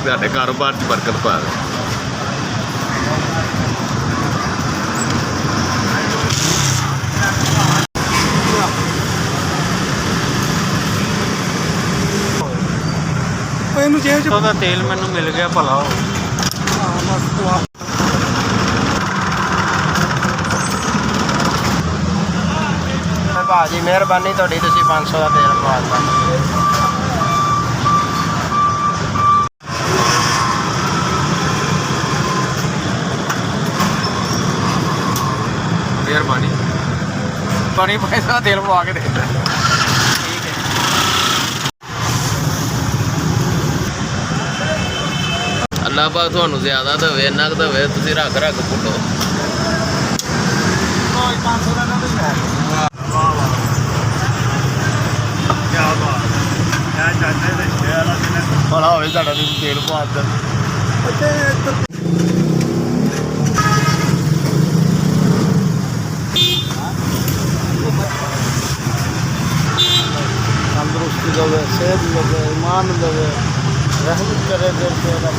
ਤੁਹਾਡੇ ਕਾਰੋਬਾਰ 'ਚ ਬਰਕਤ ਪਾਵੇ। ਇਹਨੂੰ ਜੇਬ 'ਚ ਉਹਦਾ ਤੇਲ ਮੈਨੂੰ ਮਿਲ ਗਿਆ ਭਲਾ ਹੋ। ਭਾਜੀ ਮਿਹਰਬਾਨੀ ਤੁਹਾਡੀ, ਤੁਸੀਂ 500 ਦਾ ਤੇਲ ਪਵਾ ਦਿੱਤਾ। ਮਿਹਰਬਾਨੀ, ਪਾਣੀ ਪੈਸਾ ਤੇਲ ਪਵਾ ਕੇ ਦੇ ਦਿੱਤਾ। ਅੱਲਾਹ ਪਾਕ ਤੁਹਾਨੂੰ ਜ਼ਿਆਦਾ ਦੇਵੇ, ਇੰਨਾ ਕੁ ਦੇਵੇ ਤੁਸੀਂ ਰੱਖ ਰੱਖ ਪੁੱਟੋ। 500 ਦਾ ਨਾ ਦੇ। ਭਲਾ ਹੋਵੇ ਤੁਹਾਡਾ ਵੀ ਤੇਲ ਪਵਾ ਦਿੱਤਾ। तंदुरुस्ती देवे, सेहत देवे, ईमान देवे, रहमत करे देर पे रब।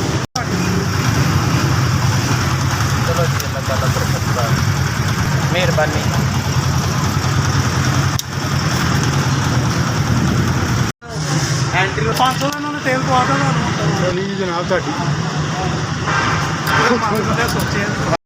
चलो जी, अल्लाह ताला बरकत पाए, मेहरबानी। एंट्री 500 ਦਾ ਇਹਨਾਂ ਨੇ ਤੇਲ ਪਵਾ ਦਿੱਤਾ ਤੁਹਾਨੂੰ। ਚਲੀ ਜਨਾਬ ਤੁਹਾਡੀ। 500 ਦੇ ਸੋਚੇ